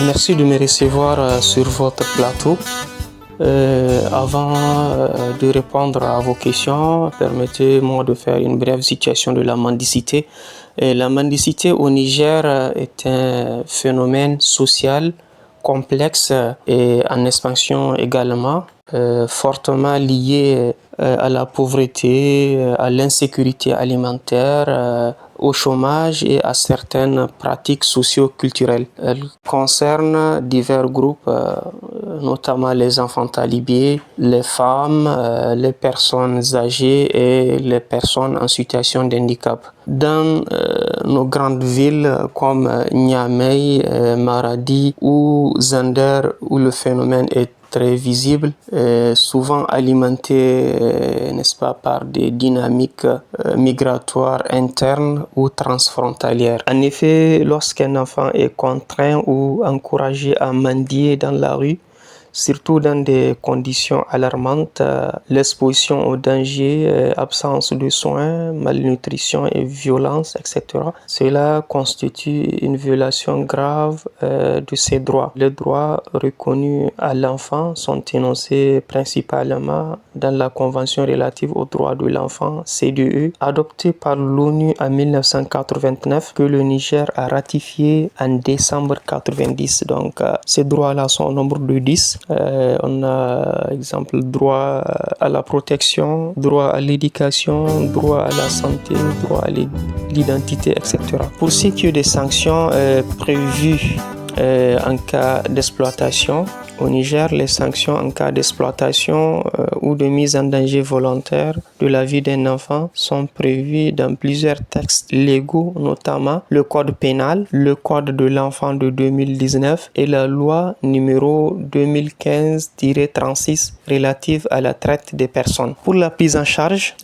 Merci de me recevoir sur votre plateau. Avant de répondre à vos questions, permettez-moi de faire une brève situation de la mendicité. La mendicité au Niger est un phénomène social complexe et en expansion également, fortement lié à la pauvreté, à l'insécurité alimentaire, au chômage et à certaines pratiques socio-culturelles. Elle concerne divers groupes, notamment les enfants talibés, les femmes, les personnes âgées et les personnes en situation de handicap. Dans nos grandes villes comme Niamey, Maradi ou Zander, où le phénomène est très visible, souvent alimenté, n'est-ce pas, par des dynamiques migratoires internes ou transfrontalières. En effet, lorsqu'un enfant est contraint ou encouragé à mendier dans la rue, surtout dans des conditions alarmantes, l'exposition au danger, absence de soins, malnutrition et violence, etc. Cela constitue une violation grave de ses droits. Les droits reconnus à l'enfant sont énoncés principalement dans la Convention relative aux droits de l'enfant, CEDE, adoptée par l'ONU en 1989, que le Niger a ratifié en décembre 1990. Donc, ces droits-là sont au nombre de 10. On a, exemple, droit à la protection, droit à l'éducation, droit à la santé, droit à l'identité, etc. Pour ce qui est des sanctions prévues en cas d'exploitation, au Niger, les sanctions en cas d'exploitation ou de mise en danger volontaire de la vie d'un enfant sont prévues dans plusieurs textes légaux, notamment le Code pénal, le Code de l'enfant de 2019 et la loi numéro 2015-36 relative à la traite des personnes. Pour la prise en charge,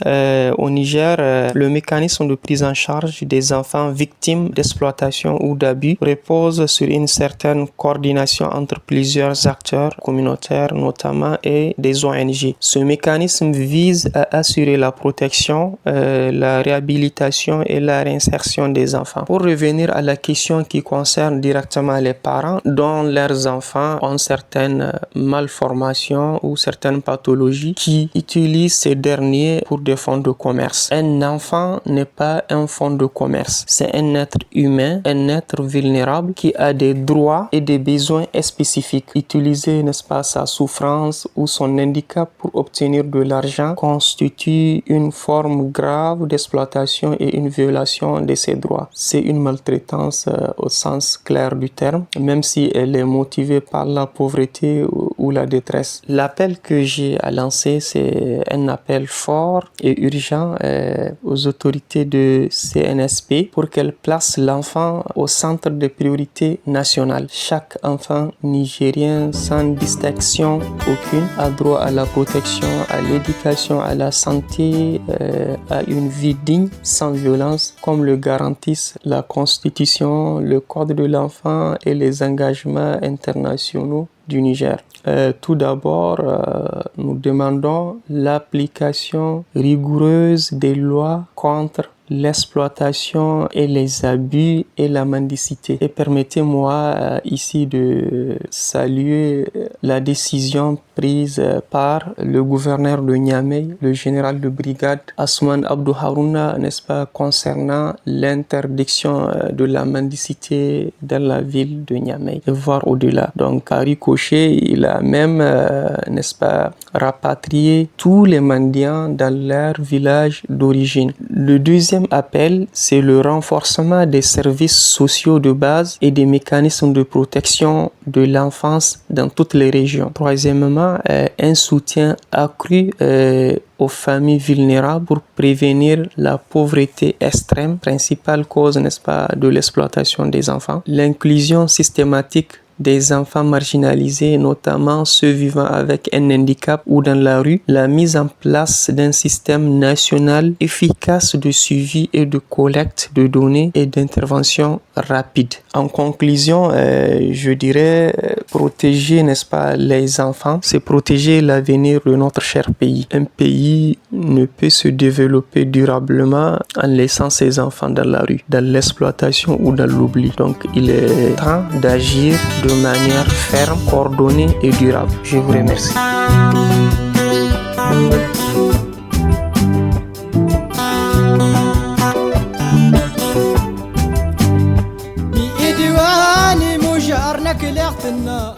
au Niger, le mécanisme de prise en charge des enfants victimes d'exploitation ou d'abus repose sur une certaine coordination entre plusieurs acteurs communautaires notamment et des ONG. Ce mécanisme vise à assurer la protection, la réhabilitation et la réinsertion des enfants. Pour revenir à la question qui concerne directement les parents dont leurs enfants ont certaines malformations ou certaines pathologies qui utilisent ces derniers pour des fonds de commerce. Un enfant n'est pas un fonds de commerce. C'est un être humain, un être vulnérable qui a des droits et des besoins spécifiques. Utiliser, n'est-ce pas, sa souffrance ou son handicap pour obtenir de l'argent constitue une forme grave d'exploitation et une violation de ses droits. C'est une maltraitance au sens clair du terme, même si elle est motivée par la pauvreté ou la détresse. L'appel que j'ai à lancer, c'est un appel fort et urgent aux autorités de CNSP pour qu'elles placent l'enfant au centre des priorités nationales. Chaque enfant nigérien, sans distinction aucune, a droit à la protection, à l'éducation, à la santé, à une vie digne, sans violence, comme le garantissent la Constitution, le Code de l'enfant et les engagements internationaux du Niger. Tout d'abord, nous demandons l'application rigoureuse des lois contre l'exploitation et les abus et la mendicité. Et permettez-moi ici de saluer la décision prise par le gouverneur de Niamey, le général de brigade Asman Abdou Harouna, n'est-ce pas, concernant l'interdiction de la mendicité dans la ville de Niamey, et voire au-delà. Donc, à ricochet, il a même, n'est-ce pas, rapatrié tous les mendiants dans leur village d'origine. Le deuxième appel, c'est le renforcement des services sociaux de base et des mécanismes de protection de l'enfance dans toutes les régions. Troisièmement, un soutien accru aux familles vulnérables pour prévenir la pauvreté extrême, principale cause, n'est-ce pas, de l'exploitation des enfants. L'inclusion systématique des enfants marginalisés, notamment ceux vivant avec un handicap ou dans la rue, la mise en place d'un système national efficace de suivi et de collecte de données et d'intervention rapide. En conclusion, je dirais protéger, n'est-ce pas, les enfants, c'est protéger l'avenir de notre cher pays. Un pays ne peut se développer durablement en laissant ses enfants dans la rue, dans l'exploitation ou dans l'oubli. Donc, il est temps d'agir, de manière ferme, coordonnée et durable. Je vous remercie. بإيدي واني مجارنا كلاختنا